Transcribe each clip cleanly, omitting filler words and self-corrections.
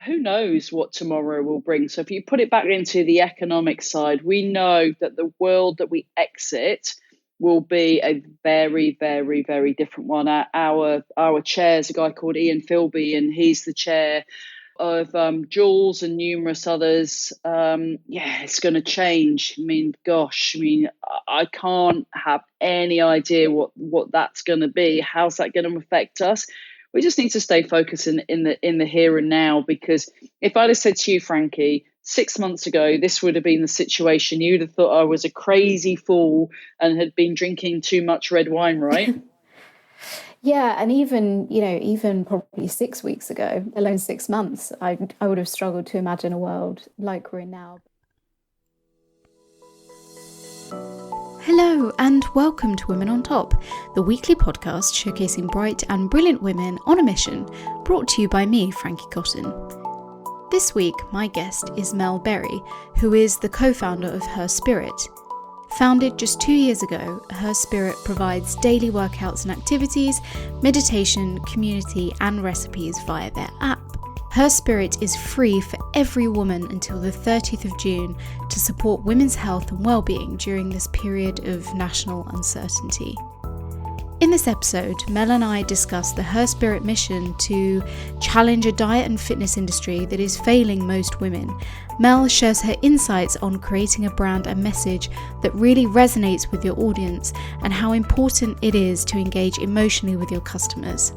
who knows what tomorrow will bring? So if you put it back into the economic side, we know that the world that we exit will be a very, very, very different one. Our chair is a guy called Ian Philby, and he's the chair of Jules and numerous others. It's going to change. I mean, gosh, I can't have any idea what that's going to be. How's that going to affect us? We just need to stay focused in the here and now, because if I'd have said to you, Frankie, 6 months ago, this would have been the situation, you'd have thought I was a crazy fool and had been drinking too much red wine, right? Yeah, and even probably 6 weeks ago, alone 6 months, I would have struggled to imagine a world like we're in now. Hello and welcome to Women on Top, the weekly podcast showcasing bright and brilliant women on a mission, brought to you by me, Frankie Cotton. This week, my guest is Mel Berry, who is the co-founder of Her Spirit. Founded just 2 years ago, Her Spirit provides daily workouts and activities, meditation, community and recipes via their app. Her Spirit is free for every woman until the 30th of June to support women's health and well-being during this period of national uncertainty. In this episode, Mel and I discuss the Her Spirit mission to challenge a diet and fitness industry that is failing most women. Mel shares her insights on creating a brand and message that really resonates with your audience and how important it is to engage emotionally with your customers.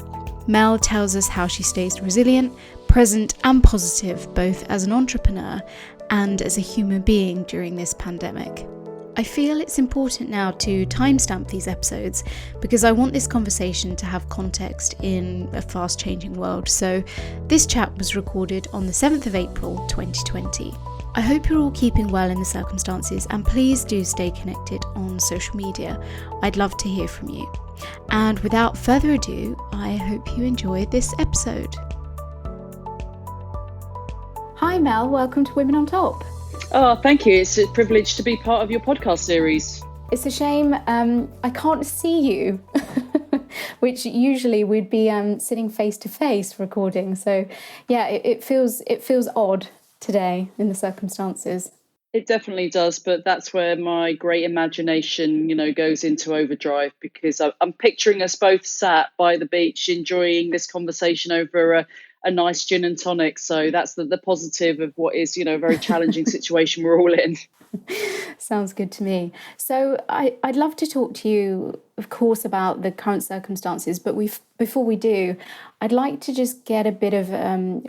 Mel tells us how she stays resilient, present and positive both as an entrepreneur and as a human being during this pandemic. I feel it's important now to timestamp these episodes because I want this conversation to have context in a fast-changing world. So this chat was recorded on the 7th of April 2020. I hope you're all keeping well in the circumstances, and please do stay connected on social media. I'd love to hear from you. And without further ado, I hope you enjoyed this episode. Hi Mel, welcome to Women on Top. Oh, thank you. It's a privilege to be part of your podcast series. It's a shame I can't see you, which usually we'd be sitting face to face recording. So yeah, it feels odd today in the circumstances. It definitely does, but that's where my great imagination, goes into overdrive, because I'm picturing us both sat by the beach enjoying this conversation over a nice gin and tonic. So that's the positive of what is, a very challenging situation we're all in. Sounds good to me. So I'd love to talk to you, of course, about the current circumstances, but before we do, I'd like to just get a bit of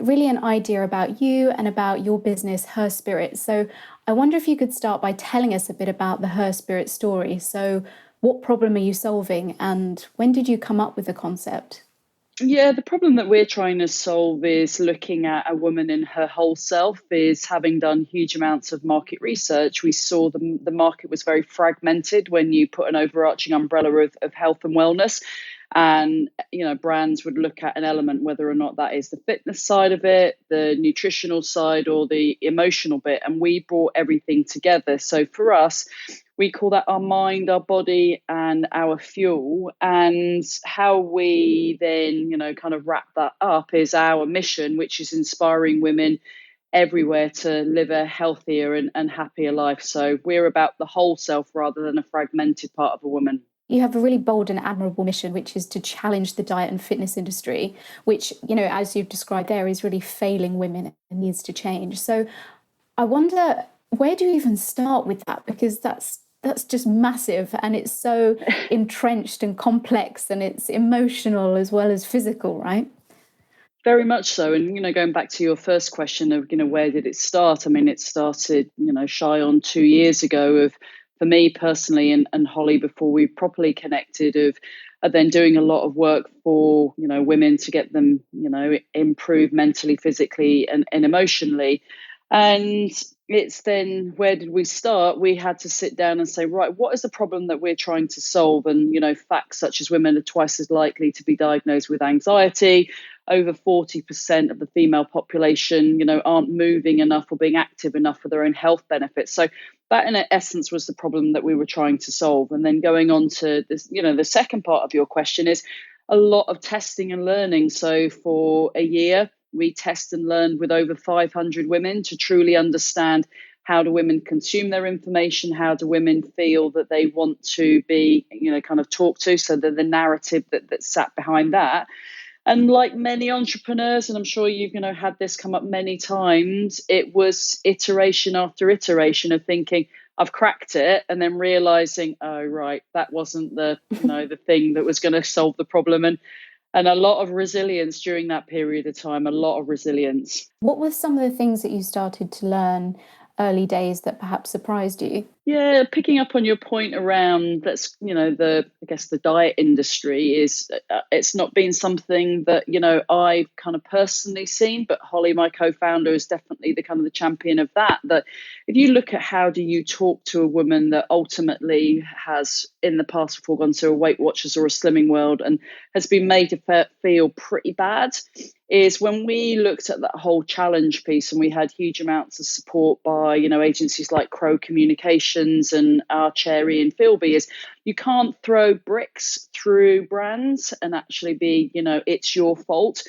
really an idea about you and about your business, Her Spirit. So I wonder if you could start by telling us a bit about the Her Spirit story. So what problem are you solving, and when did you come up with the concept? Yeah, the problem that we're trying to solve is looking at a woman in her whole self. Is having done huge amounts of market research, we saw the market was very fragmented when you put an overarching umbrella of health and wellness. And, brands would look at an element, whether or not that is the fitness side of it, the nutritional side, or the emotional bit. And we brought everything together. So for us, we call that our mind, our body, and our fuel. And how we then, kind of wrap that up is our mission, which is inspiring women everywhere to live a healthier and happier life. So we're about the whole self rather than a fragmented part of a woman. You have a really bold and admirable mission, which is to challenge the diet and fitness industry, which, as you've described there, is really failing women and needs to change. So I wonder, where do you even start with that? Because that's just massive, and it's so entrenched and complex, and it's emotional as well as physical, right? Very much so. And, going back to your first question of, where did it start? I mean, it started, shy on 2 years ago for me personally and Holly, before we properly connected, of then doing a lot of work for, women to get them, improve mentally, physically and emotionally. And it's then, where did we start? We had to sit down and say, right, what is the problem that we're trying to solve? And, facts such as women are twice as likely to be diagnosed with anxiety. Over 40% of the female population, aren't moving enough or being active enough for their own health benefits. So that, in essence, was the problem that we were trying to solve. And then going on to this, the second part of your question is a lot of testing and learning. So for a year, we test and learned with over 500 women to truly understand how do women consume their information, how do women feel that they want to be, kind of talked to, so that the narrative that sat behind that. And like many entrepreneurs, and I'm sure you've had this come up many times, it was iteration after iteration of thinking, I've cracked it, and then realizing, oh, right, that wasn't the the thing that was going to solve the problem. And a lot of resilience during that period of time, a lot of resilience. What were some of the things that you started to learn early days that perhaps surprised you? Yeah, picking up on your point around that's, the diet industry is, it's not been something that, I've kind of personally seen, but Holly, my co-founder, is definitely the kind of the champion of that. That if you look at how do you talk to a woman that ultimately has in the past before gone to a Weight Watchers or a Slimming World and has been made to feel pretty bad, is when we looked at that whole challenge piece, and we had huge amounts of support by, agencies like Crow Communications and our chair Ian Philby, is you can't throw bricks through brands and actually be, it's your fault.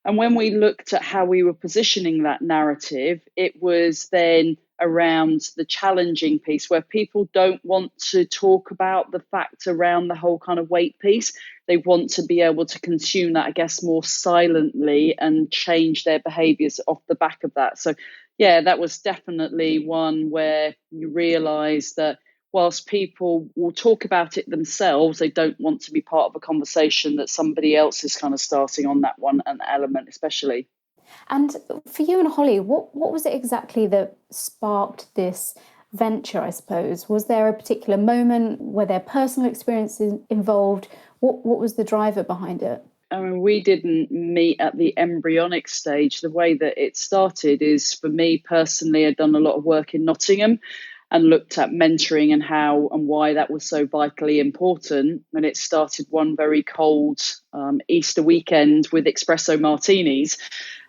And when we looked at how we were positioning that narrative, it was then around the challenging piece where people don't want to talk about the fact around the whole kind of weight piece. They want to be able to consume that, I guess, more silently and change their behaviors off the back of that. So, yeah, that was definitely one where you realize that whilst people will talk about it themselves, they don't want to be part of a conversation that somebody else is kind of starting on that one, an element especially. And for you and Holly, what was it exactly that sparked this venture, I suppose? Was there a particular moment? Were there personal experiences involved? What was the driver behind it? I mean, we didn't meet at the embryonic stage. The way that it started is, for me personally, I'd done a lot of work in Nottingham and looked at mentoring and how and why that was so vitally important. And it started one very cold Easter weekend with espresso martinis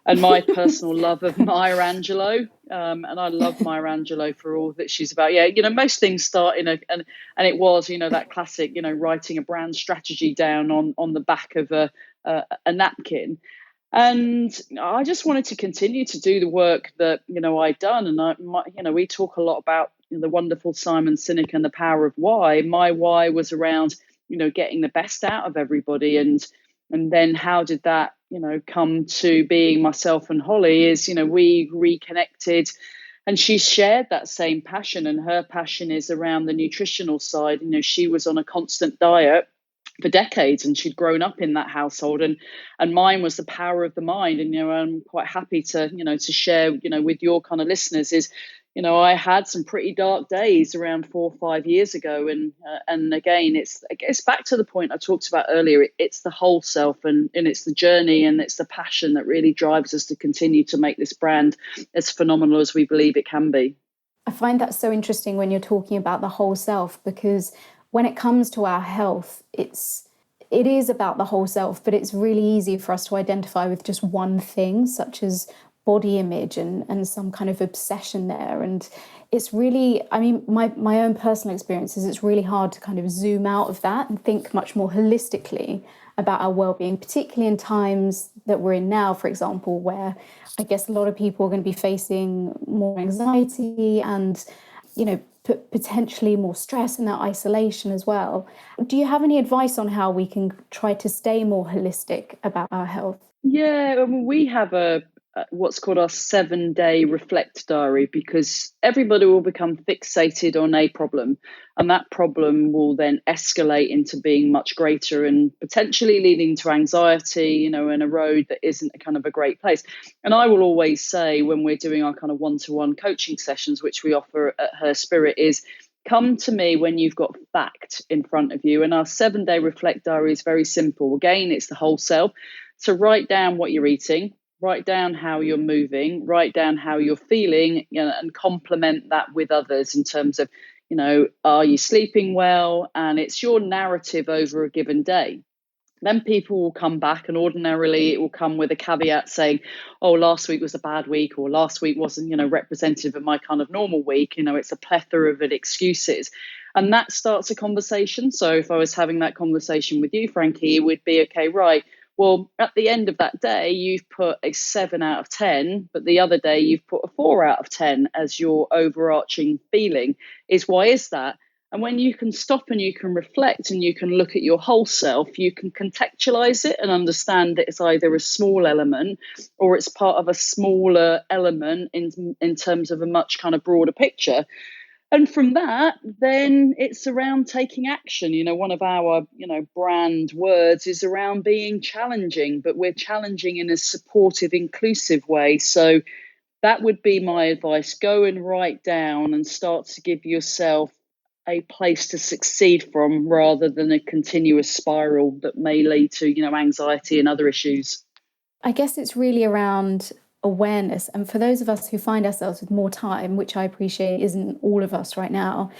and my personal love of Maya Angelou. And I love Maya Angelou for all that she's about. Yeah, most things start in and it was, that classic, writing a brand strategy down on the back of a napkin. And I just wanted to continue to do the work that, I'd done. And we talk a lot about the wonderful Simon Sinek and the power of why. My why was around, getting the best out of everybody. And then how did that, come to being myself and Holly is, we reconnected and she shared that same passion, and her passion is around the nutritional side. She was on a constant diet for decades and she'd grown up in that household, and mine was the power of the mind. And I'm quite happy to to share with your kind of listeners is I had some pretty dark days around 4 or 5 years ago, and again it's back to the point I talked about earlier. It's the whole self, and it's the journey and it's the passion that really drives us to continue to make this brand as phenomenal as we believe it can be. I find that so interesting when you're talking about the whole self, because when it comes to our health, it is about the whole self, but it's really easy for us to identify with just one thing, such as body image and some kind of obsession there. And it's really, I mean, my own personal experience is it's really hard to kind of zoom out of that and think much more holistically about our well-being, particularly in times that we're in now, for example, where I guess a lot of people are going to be facing more anxiety and, potentially more stress and that isolation as well. Do you have any advice on how we can try to stay more holistic about our health? Yeah, I mean, we have what's called our 7-day reflect diary, because everybody will become fixated on a problem, and that problem will then escalate into being much greater and potentially leading to anxiety, in a road that isn't a kind of a great place. And I will always say, when we're doing our kind of one-to-one coaching sessions, which we offer at Her Spirit, is come to me when you've got fact in front of you. And our 7-day reflect diary is very simple. Again, it's the whole self. So write down what you're eating, write down how you're moving, write down how you're feeling, and complement that with others in terms of, are you sleeping well? And it's your narrative over a given day. Then people will come back, and ordinarily it will come with a caveat saying, oh, last week was a bad week, or last week wasn't, representative of my kind of normal week. It's a plethora of excuses. And that starts a conversation. So if I was having that conversation with you, Frankie, it would be, okay, right, Well, at the end of that day, you've put a 7 out of 10, but the other day you've put a 4 out of 10 as your overarching feeling. Why is that? And when you can stop and you can reflect and you can look at your whole self, you can contextualize it and understand that it's either a small element or it's part of a smaller element in terms of a much kind of broader picture. And from that, then it's around taking action. One of our, brand words is around being challenging, but we're challenging in a supportive, inclusive way. So that would be my advice. Go and write down and start to give yourself a place to succeed from rather than a continuous spiral that may lead to, anxiety and other issues. I guess it's really around awareness. And for those of us who find ourselves with more time, which I appreciate isn't all of us right now,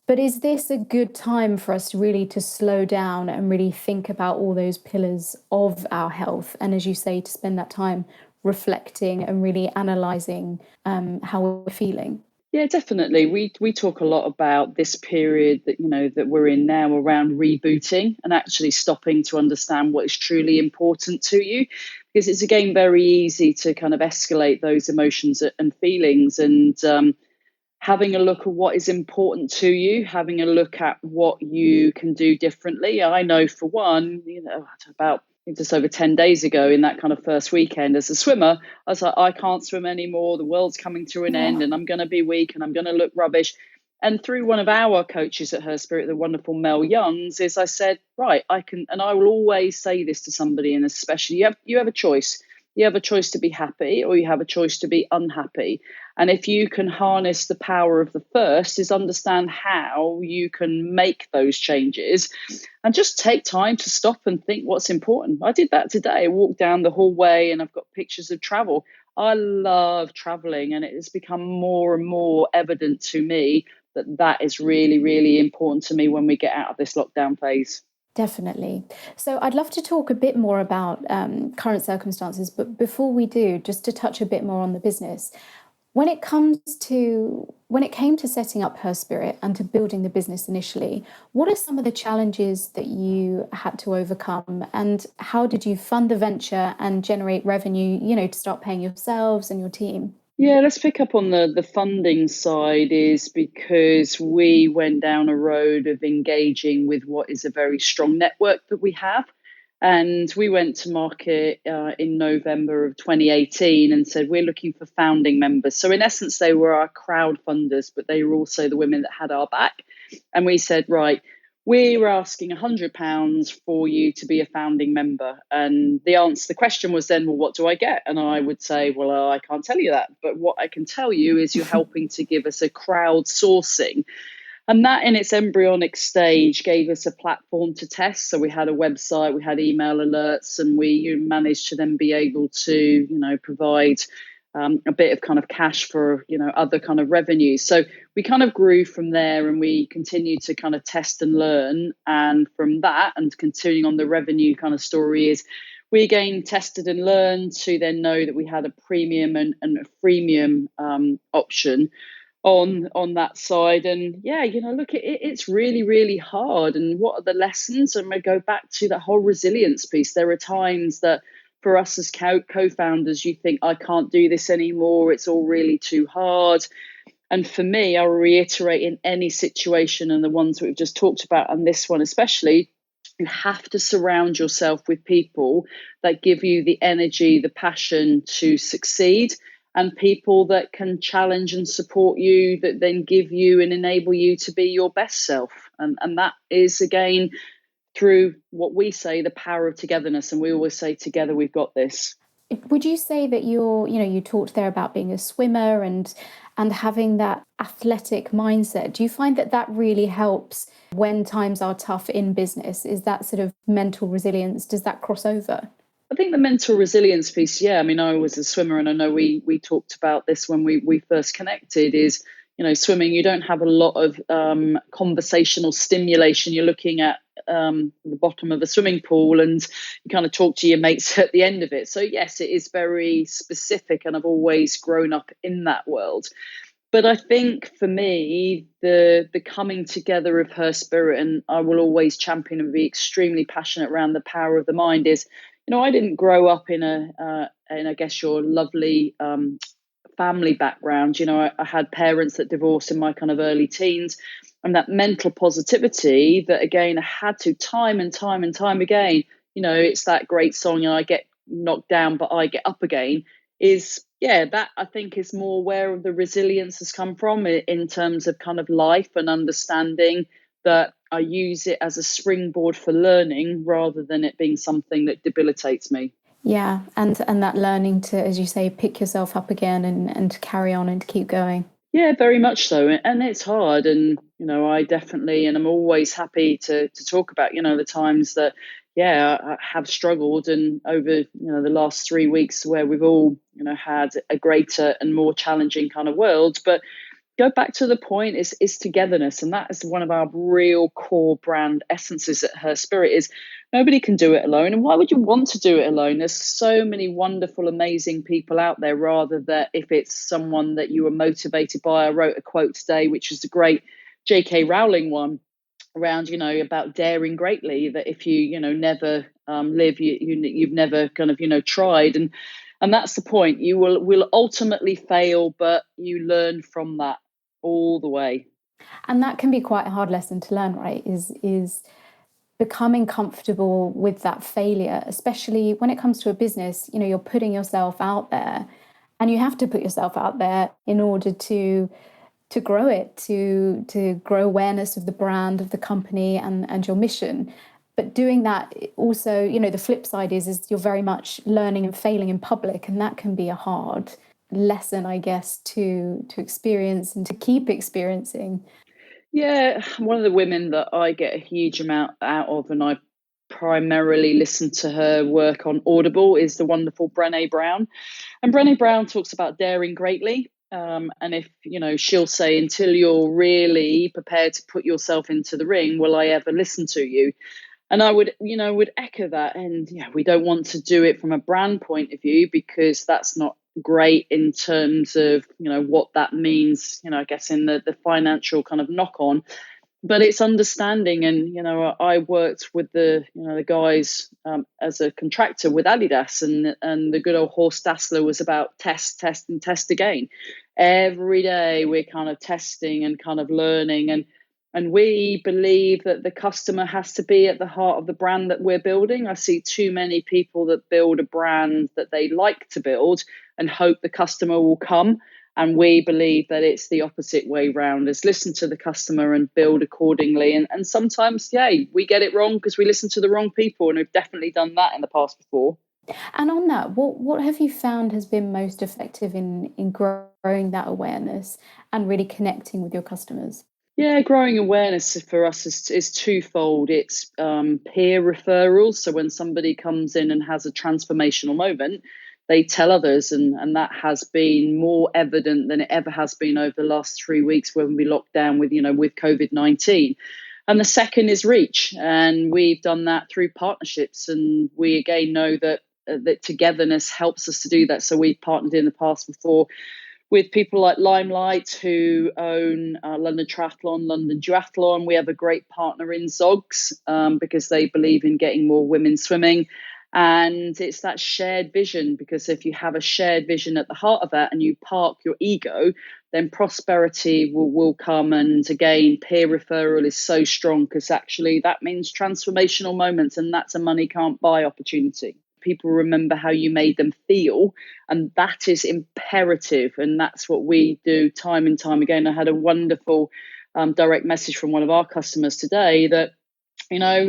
but is this a good time for us really to slow down and really think about all those pillars of our health? And as you say, to spend that time reflecting and really analysing how we're feeling? Yeah, definitely. We talk a lot about this period that we're in now around rebooting and actually stopping to understand what is truly important to you, because it's again very easy to kind of escalate those emotions and feelings, and having a look at what is important to you, having a look at what you can do differently. I know for one, about just over 10 days ago in that kind of first weekend as a swimmer, I was like, I can't swim anymore. The world's coming to an end and I'm going to be weak and I'm going to look rubbish. And through one of our coaches at Her Spirit, the wonderful Mel Youngs, I said, right, I can, and I will always say this to somebody, and especially you have a choice. You have a choice to be happy or you have a choice to be unhappy. And if you can harness the power of the first, is understand how you can make those changes and just take time to stop and think what's important. I did that today. I walked down the hallway and I've got pictures of travel. I love traveling, and it has become more and more evident to me that is really, really important to me when we get out of this lockdown phase. Definitely. So I'd love to talk a bit more about current circumstances, but before we do, just to touch a bit more on the business. When it came to setting up Her Spirit and to building the business initially, what are some of the challenges that you had to overcome, and how did you fund the venture and generate revenue, to start paying yourselves and your team? Yeah, let's pick up on the funding side, is because we went down a road of engaging with what is a very strong network that we have. And we went to market in November of 2018 and said, we're looking for founding members. So in essence, they were our crowd funders, but they were also the women that had our back. And we said, right, we were asking £100 for you to be a founding member. And the question was then, well, what do I get? And I would say, well, I can't tell you that. But what I can tell you is you're helping to give us a crowdsourcing. And that in its embryonic stage gave us a platform to test. So we had a website, we had email alerts, and we managed to then be able to, provide a bit of kind of cash for, other kind of revenue. So we kind of grew from there, and we continued to kind of test and learn. And from that, and continuing on the revenue kind of story, is we again tested and learned to then know that we had a premium and a freemium option on that side. And yeah, look, it's really, really hard. And what are the lessons? And I go back to that whole resilience piece. There are times that for us as co-founders, you think, I can't do this anymore, it's all really too hard. And for me, I'll reiterate, in any situation, and the ones that we've just talked about, and this one especially, you have to surround yourself with people that give you the energy, the passion to succeed, and people that can challenge and support you, that then give you and enable you to be your best self. And that is, again, through what we say, the power of togetherness. And we always say, together we've got this. Would you say that you talked there about being a swimmer and having that athletic mindset? Do you find that really helps when times are tough in business? Is that sort of mental resilience, does that cross over? I think the mental resilience piece, yeah. I mean, I was a swimmer, and I know we talked about this when we first connected, is, swimming, you don't have a lot of conversational stimulation. You're looking at the bottom of a swimming pool and you kind of talk to your mates at the end of it. So yes, it is very specific, and I've always grown up in that world. But I think for me, the coming together of Her Spirit, and I will always champion and be extremely passionate around the power of the mind, is, I didn't grow up in I guess your lovely family background. I had parents that divorced in my kind of early teens, and that mental positivity that again I had to time and time and time again. It's that great song, I get knocked down, but I get up again. Is yeah, that I think is more where the resilience has come from in terms of kind of life and understanding that I use it as a springboard for learning rather than it being something that debilitates me. Yeah, and that learning to, as you say, pick yourself up again and to carry on and to keep going. Yeah, very much so. And it's hard. And, I definitely, and I'm always happy to talk about, the times that, yeah, I have struggled. And over, the last 3 weeks where we've all, had a greater and more challenging kind of world. But go back to the point is togetherness, and that is one of our real core brand essences at Her Spirit. Is nobody can do it alone, and why would you want to do it alone? There's so many wonderful, amazing people out there, rather that if it's someone that you were motivated by. I wrote a quote today which is the great J.K. Rowling one around, about daring greatly, that if you never live, you've never kind of tried. And that's the point. You will ultimately fail, but you learn from that all the way. And that can be quite a hard lesson to learn, right? Is becoming comfortable with that failure, especially when it comes to a business. You're putting yourself out there, and you have to put yourself out there in order to grow it, to grow awareness of the brand, of the company, and your mission. But doing that also, the flip side is you're very much learning and failing in public, and that can be a hard lesson, I guess, to experience and to keep experiencing. Yeah, one of the women that I get a huge amount out of, and I primarily listen to her work on Audible, is the wonderful Brené Brown. And Brené Brown talks about daring greatly. And if, she'll say, until you're really prepared to put yourself into the ring, will I ever listen to you? And I would echo that. And yeah, we don't want to do it from a brand point of view, because that's not great in terms of, what that means, I guess in the financial kind of knock on. But it's understanding. And, I worked with the guys as a contractor with Adidas, and the good old Horst Dassler was about test, test, and test again. Every day we're kind of testing and kind of learning. And we believe that the customer has to be at the heart of the brand that we're building. I see too many people that build a brand that they like to build and hope the customer will come. And we believe that it's the opposite way round, is listen to the customer and build accordingly. And sometimes, yeah, we get it wrong because we listen to the wrong people. And we've definitely done that in the past before. And on that, what have you found has been most effective in growing that awareness and really connecting with your customers? Yeah, growing awareness for us is twofold. It's peer referrals. So when somebody comes in and has a transformational moment, they tell others, and that has been more evident than it ever has been over the last 3 weeks when we locked down with COVID-19. And the second is reach, and we've done that through partnerships, and we again know that togetherness helps us to do that. So we've partnered in the past before with people like Limelight, who own London Triathlon, London Duathlon. We have a great partner in Zogs because they believe in getting more women swimming. And it's that shared vision, because if you have a shared vision at the heart of that and you park your ego, then prosperity will come. And again, peer referral is so strong, because actually that means transformational moments, and that's a money can't buy opportunity. People remember how you made them feel, and that is imperative. And that's what we do time and time again. I had a wonderful direct message from one of our customers today that,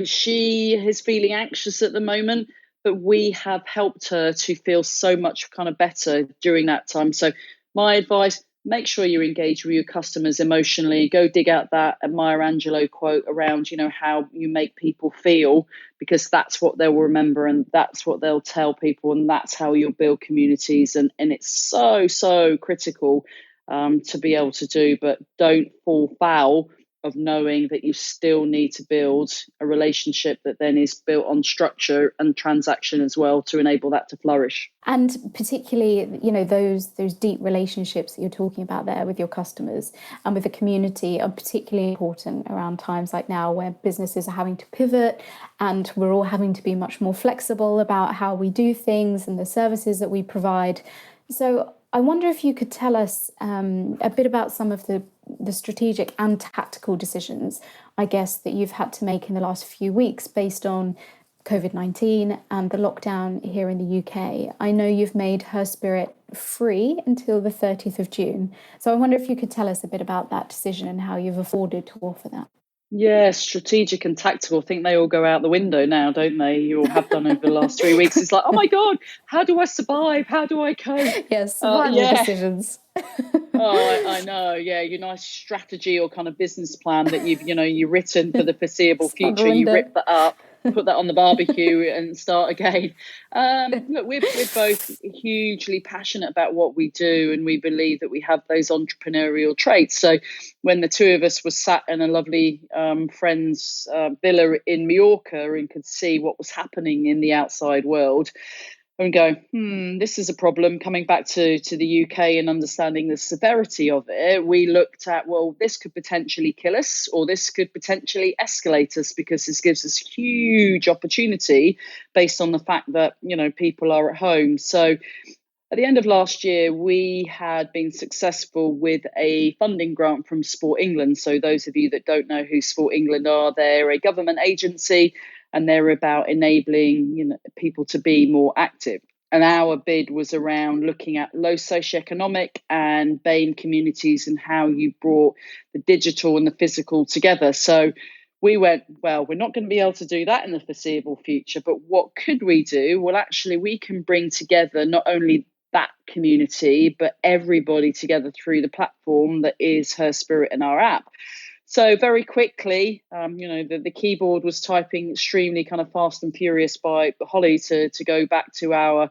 she is feeling anxious at the moment, but we have helped her to feel so much kind of better during that time. So my advice, make sure you engage with your customers emotionally. Go dig out that Maya Angelou quote around, how you make people feel, because that's what they'll remember, and that's what they'll tell people, and that's how you'll build communities. And it's so, so critical to be able to do. But don't fall foul of knowing that you still need to build a relationship that then is built on structure and transaction as well to enable that to flourish. And particularly, those deep relationships that you're talking about there with your customers and with the community are particularly important around times like now, where businesses are having to pivot and we're all having to be much more flexible about how we do things and the services that we provide. So I wonder if you could tell us a bit about some of the strategic and tactical decisions, I guess, that you've had to make in the last few weeks based on COVID-19 and the lockdown here in the UK. I know you've made Her Spirit free until the 30th of June. So I wonder if you could tell us a bit about that decision and how you've afforded to offer that. Yeah, strategic and tactical. I think they all go out the window now, don't they? You all have done over the last 3 weeks. It's like, oh my God, how do I survive? How do I cope? Yes, survival decisions. I know. Yeah, your nice strategy or kind of business plan that you've written for the foreseeable future. You rip that up, put that on the barbecue, and start again. Look, we're both hugely passionate about what we do, and we believe that we have those entrepreneurial traits. So, when the two of us were sat in a lovely friend's villa in Mallorca and could see what was happening in the outside world, and go, this is a problem. Coming back to the UK and understanding the severity of it, we looked at, well, this could potentially kill us, or this could potentially escalate us, because this gives us huge opportunity based on the fact that, people are at home. So at the end of last year, we had been successful with a funding grant from Sport England. So those of you that don't know who Sport England are, they're a government agency, and they're about enabling people to be more active. And our bid was around looking at low socioeconomic and BAME communities and how you brought the digital and the physical together. So we went, well, we're not going to be able to do that in the foreseeable future, but what could we do? Well, actually, we can bring together not only that community, but everybody together through the platform that is Her Spirit and our app. So very quickly, the keyboard was typing extremely kind of fast and furious by Holly to go back to our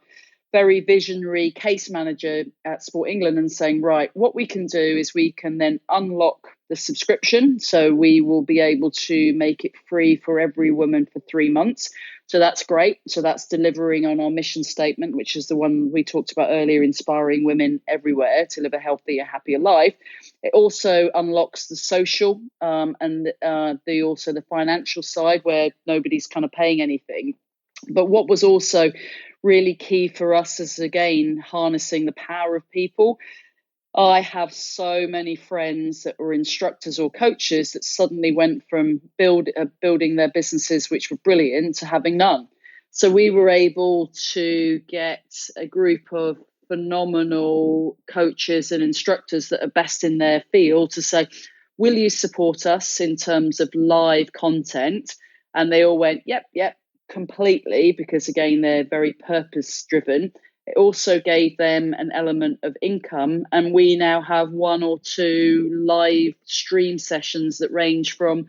very visionary case manager at Sport England and saying, right, what we can do is we can then unlock the subscription. So we will be able to make it free for every woman for 3 months. So that's great. So that's delivering on our mission statement, which is the one we talked about earlier, inspiring women everywhere to live a healthier, happier life. It also unlocks the social and the financial side, where nobody's kind of paying anything. But what was also really key for us is, again, harnessing the power of people. I have so many friends that were instructors or coaches that suddenly went from building their businesses, which were brilliant, to having none. So we were able to get a group of phenomenal coaches and instructors that are best in their field to say, will you support us in terms of live content? And they all went, yep, completely, because again, they're very purpose driven. It also gave them an element of income, and we now have 1 or 2 live stream sessions that range from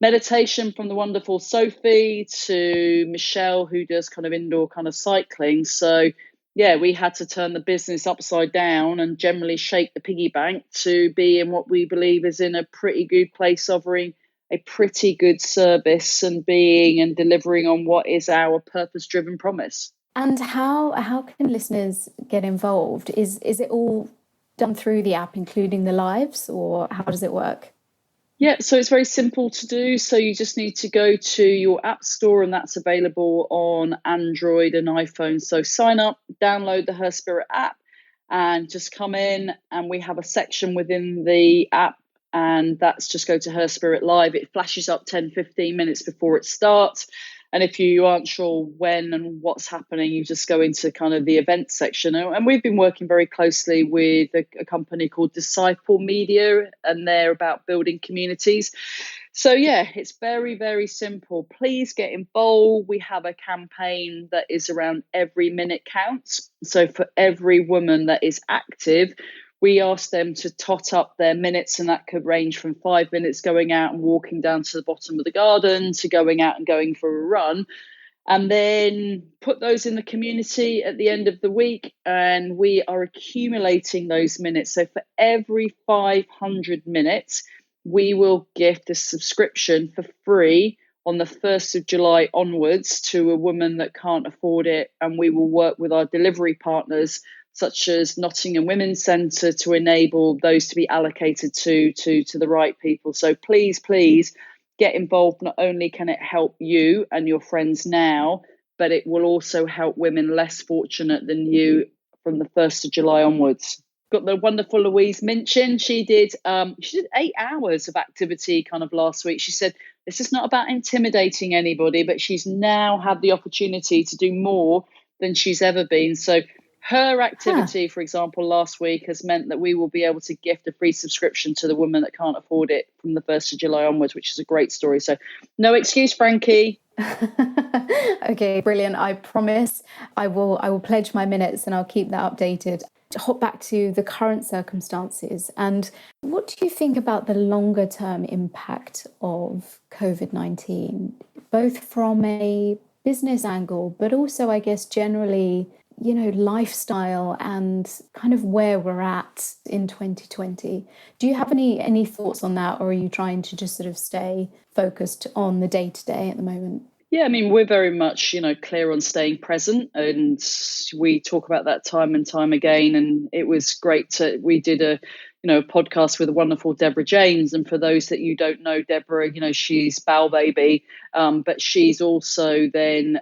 meditation from the wonderful Sophie to Michelle, who does kind of indoor kind of cycling. So yeah, we had to turn the business upside down and generally shake the piggy bank to be in what we believe is in a pretty good place, offering a pretty good service and being and delivering on what is our purpose-driven promise. And how can listeners get involved? Is it all done through the app, including the lives, or how does it work? Yeah, so it's very simple to do. So you just need to go to your app store, and that's available on Android and iPhone. So sign up, download the Her Spirit app, and just come in, and we have a section within the app, and that's just go to Her Spirit Live. It flashes up 10-15 minutes before it starts. And if you aren't sure when and what's happening, you just go into kind of the event section. And we've been working very closely with a company called Disciple Media, and they're about building communities. So yeah, it's very, very simple. Please get involved. We have a campaign that is around every minute counts. So for every woman that is active, we ask them to tot up their minutes, and that could range from 5 minutes going out and walking down to the bottom of the garden to going out and going for a run, and then put those in the community at the end of the week. And we are accumulating those minutes. So for every 500 minutes, we will gift a subscription for free on the 1st of July onwards to a woman that can't afford it. And we will work with our delivery partners, such as Nottingham Women's Centre, to enable those to be allocated to the right people. So please get involved. Not only can it help you and your friends now, but it will also help women less fortunate than you from the 1st of July onwards. Got the wonderful Louise Minchin. She did 8 hours of activity kind of last week. She said this is not about intimidating anybody, but she's now had the opportunity to do more than she's ever been. So her activity, for example, last week has meant that we will be able to gift a free subscription to the woman that can't afford it from the 1st of July onwards, which is a great story. So no excuse, Frankie. Okay, brilliant. I promise I will pledge my minutes and I'll keep that updated. To hop back to the current circumstances, and what do you think about the longer term impact of COVID-19, both from a business angle, but also, I guess, generally, lifestyle and kind of where we're at in 2020? Do you have any thoughts on that, or are you trying to just sort of stay focused on the day-to-day at the moment? Yeah, I mean, we're very much, clear on staying present, and we talk about that time and time again. And it was great we did a podcast with a wonderful Deborah James. And for those that you don't know, Deborah, she's Bowel Baby, but she's also then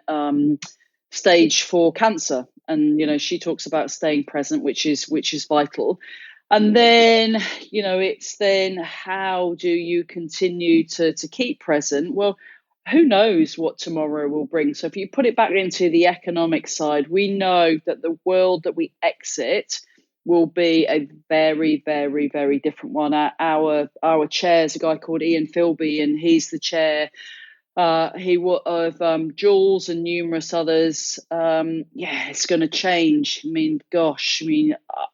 stage 4 cancer. And, she talks about staying present, which is vital. And then, it's then how do you continue to keep present? Well, who knows what tomorrow will bring? So if you put it back into the economic side, we know that the world that we exit will be a very, very, very different one. Our chair is a guy called Ian Philby, and he's the chair of Jules and numerous others. It's going to change. I mean, gosh,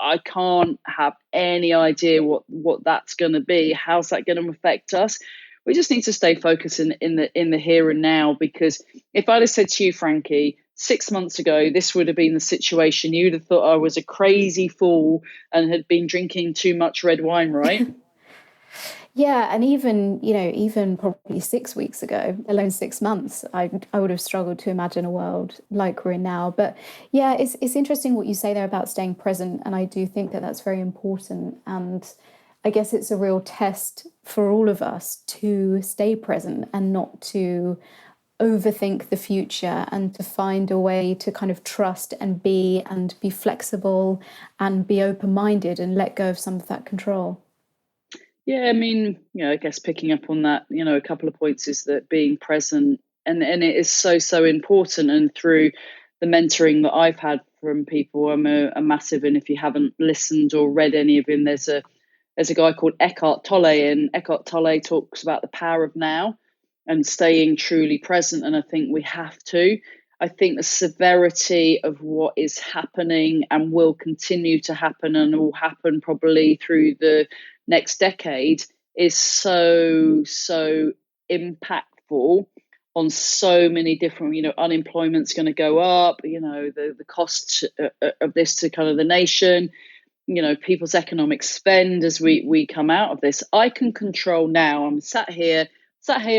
I can't have any idea what that's going to be. How's that going to affect us? We just need to stay focused in the here and now, because if I'd have said to you, Frankie, 6 months ago, this would have been the situation, you'd have thought I was a crazy fool and had been drinking too much red wine, right? Yeah, and even probably 6 weeks ago, alone 6 months, I would have struggled to imagine a world like we're in now. But yeah, it's interesting what you say there about staying present, and I do think that that's very important. And I guess it's a real test for all of us to stay present and not to overthink the future, and to find a way to kind of trust and be flexible and be open-minded and let go of some of that control. Yeah, I mean, I guess picking up on that, a couple of points is that being present, and it is so important. And through the mentoring that I've had from people, I'm a massive, and if you haven't listened or read any of him, there's a guy called Eckhart Tolle, and Eckhart Tolle talks about the power of now and staying truly present. And I think we have to. I think the severity of what is happening and will continue to happen and will happen probably through the next decade is so impactful on so many different, unemployment's going to go up, the cost of this to kind of the nation, people's economic spend as we come out of this. I can control now. I'm sat here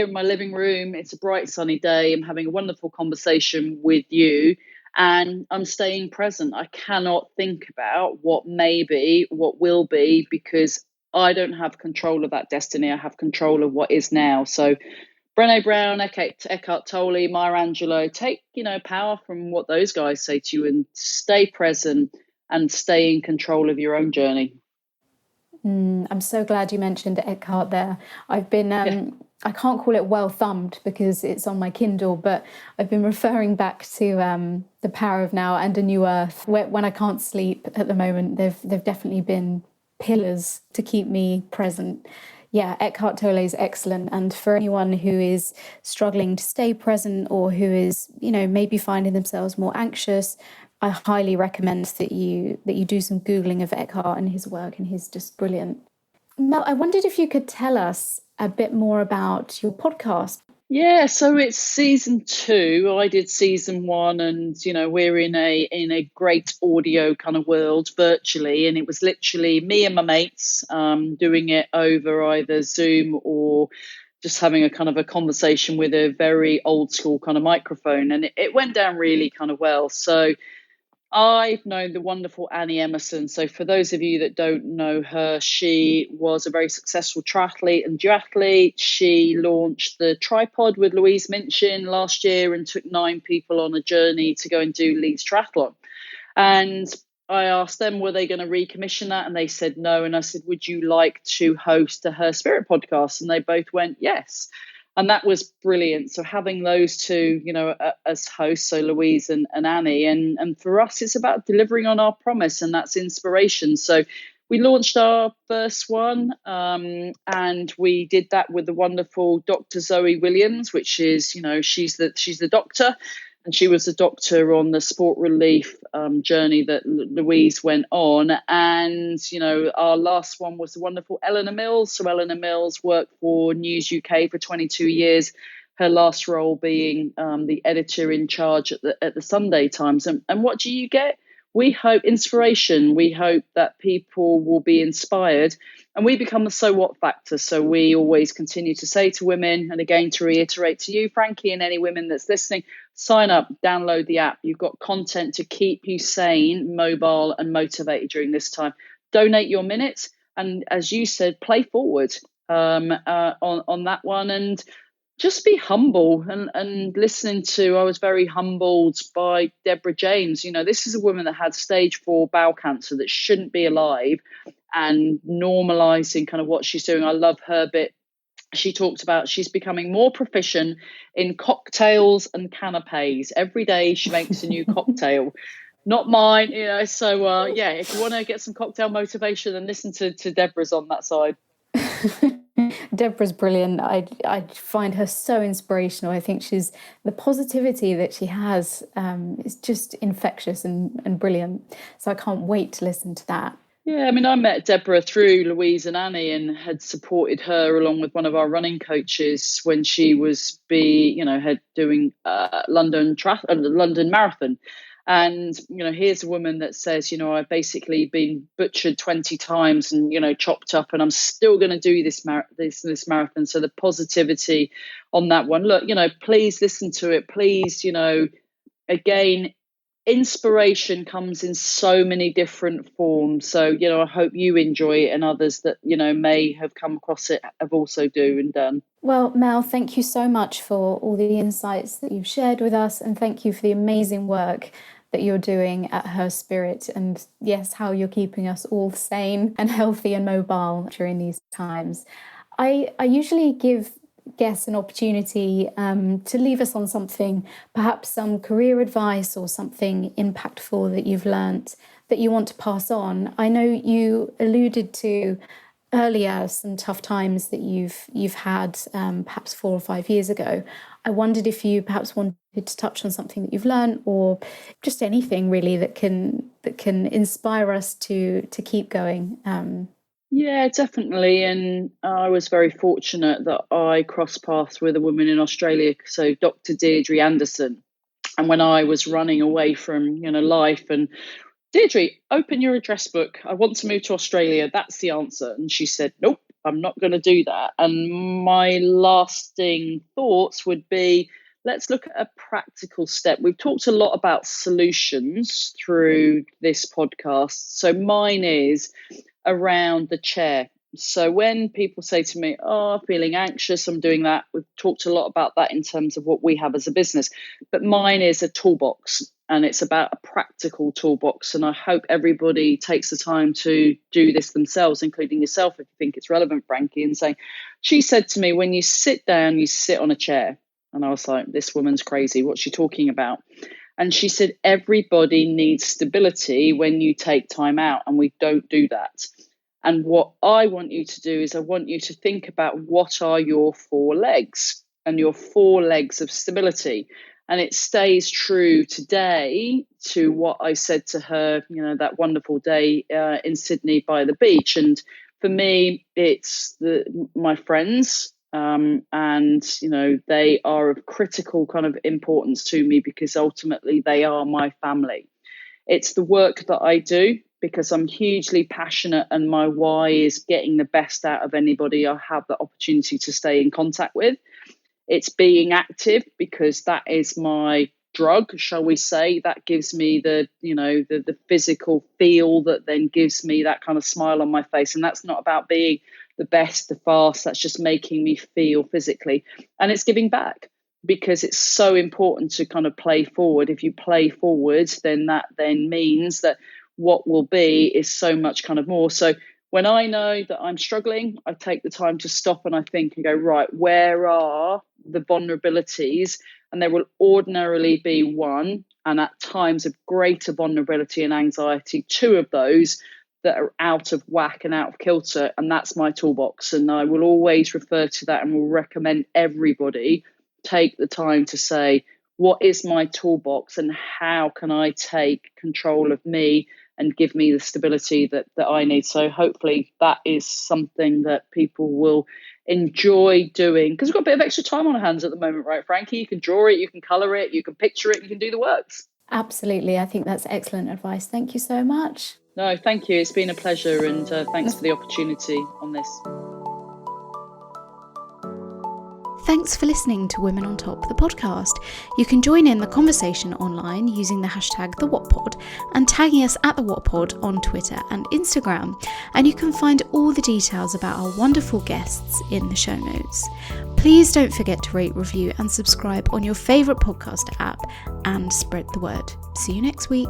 in my living room. It's a bright sunny day. I'm having a wonderful conversation with you, and I'm staying present. I cannot think about what may be, what will be, because I don't have control of that destiny. I have control of what is now. So Brené Brown, Eckhart Tolle, Maya Angelou, take, power from what those guys say to you and stay present and stay in control of your own journey. I'm so glad you mentioned Eckhart there. I've been, I can't call it well thumbed because it's on my Kindle, but I've been referring back to The Power of Now and A New Earth. When I can't sleep at the moment, they've definitely been pillars to keep me present. Yeah, Eckhart Tolle is excellent. And for anyone who is struggling to stay present, or who is, maybe finding themselves more anxious, I highly recommend that you do some Googling of Eckhart and his work, and he's just brilliant. Mel, I wondered if you could tell us a bit more about your podcast. Yeah, so it's season 2. I did season 1, and we're in a great audio kind of world virtually, and it was literally me and my mates doing it over either Zoom or just having a kind of a conversation with a very old school kind of microphone, and it went down really kind of well. So I've known the wonderful Annie Emerson. So, for those of you that don't know her, she was a very successful triathlete and duathlete. She launched the Tripod with Louise Minchin last year and took 9 people on a journey to go and do Leeds Triathlon. And I asked them, were they going to recommission that? And they said no. And I said, would you like to host a Her Spirit podcast? And they both went, yes. And that was brilliant. So having those two, as hosts, so Louise and Annie, and for us, it's about delivering on our promise, and that's inspiration. So we launched our first one, and we did that with the wonderful Dr. Zoe Williams, which is, she's the doctor. And she was a doctor on the sport relief journey that Louise went on. And, our last one was the wonderful Eleanor Mills. So Eleanor Mills worked for News UK for 22 years, her last role being the editor in charge at the Sunday Times. And what do you get? We hope inspiration. We hope that people will be inspired, and we become the so what factor. So we always continue to say to women, and again to reiterate to you, Frankie, and any women that's listening, sign up, download the app. You've got content to keep you sane, mobile, and motivated during this time. Donate your minutes, and as you said, play forward on that one, and just be humble. And listening to, I was very humbled by Deborah James. This is a woman that had stage 4 bowel cancer that shouldn't be alive, and normalizing kind of what she's doing. I love her bit. She talked about she's becoming more proficient in cocktails and canapes. Every day she makes a new cocktail. Not mine, So if you want to get some cocktail motivation, then listen to Deborah's on that side. Deborah's brilliant. I find her so inspirational. I think the positivity that she has is just infectious and brilliant. So I can't wait to listen to that. Yeah, I mean, I met Deborah through Louise and Annie, and had supported her along with one of our running coaches when she was doing London Marathon. And here's a woman that says, I've basically been butchered 20 times and chopped up, and I'm still going to do this marathon. So the positivity on that one. Look, please listen to it. Please, again, inspiration comes in so many different forms. So I hope you enjoy it, and others that may have come across it have also do and done. Well, Mel, thank you so much for all the insights that you've shared with us, and thank you for the amazing work that you're doing at Her Spirit, and yes, how you're keeping us all sane and healthy and mobile during these times. I usually give guests an opportunity to leave us on something, perhaps some career advice or something impactful that you've learnt that you want to pass on. I know you alluded to earlier some tough times that you've had perhaps 4 or 5 years ago. I wondered if you perhaps wanted to touch on something that you've learned, or just anything really that can inspire us to keep going. Yeah, definitely. And I was very fortunate that I crossed paths with a woman in Australia, so Dr. Deirdre Anderson. And when I was running away from life, and Deirdre, open your address book. I want to move to Australia. That's the answer. And she said, nope, I'm not going to do that. And my lasting thoughts would be, let's look at a practical step. We've talked a lot about solutions through this podcast. So mine is around the chair. So when people say to me, oh, feeling anxious, I'm doing that. We've talked a lot about that in terms of what we have as a business. But mine is a toolbox, and it's about a practical toolbox. And I hope everybody takes the time to do this themselves, including yourself, if you think it's relevant, Frankie, and saying, she said to me, when you sit down, you sit on a chair. And I was like, this woman's crazy. What's she talking about? And she said, everybody needs stability when you take time out, and we don't do that. And what I want you to do is I want you to think about what are your 4 legs and your 4 legs of stability. And it stays true today to what I said to her, that wonderful day in Sydney by the beach. And for me, it's my friends, And, they are of critical kind of importance to me because ultimately they are my family. It's the work that I do because I'm hugely passionate, and my why is getting the best out of anybody I have the opportunity to stay in contact with. It's being active because that is my drug, shall we say. That gives me the physical feel that then gives me that kind of smile on my face. And that's not about being the best, the fast. That's just making me feel physically. And it's giving back because it's so important to kind of play forward. If you play forward, then that then means that what will be is so much kind of more. So when I know that I'm struggling, I take the time to stop and I think and go, right, where are the vulnerabilities? And there will ordinarily be one, and at times of greater vulnerability and anxiety, two of those that are out of whack and out of kilter. And that's my toolbox. And I will always refer to that and will recommend everybody take the time to say, what is my toolbox and how can I take control of me and give me the stability that I need? So hopefully that is something that people will enjoy doing, because we've got a bit of extra time on our hands at the moment, right, Frankie? You can draw it, you can colour it, you can picture it, you can do the works. Absolutely. I think that's excellent advice. Thank you so much. No, thank you. It's been a pleasure, and thanks for the opportunity on this. Thanks for listening to Women on Top, the podcast. You can join in the conversation online using the hashtag #TheWhatPod and tagging us at @TheWhatPod on Twitter and Instagram. And you can find all the details about our wonderful guests in the show notes. Please don't forget to rate, review and subscribe on your favourite podcast app and spread the word. See you next week.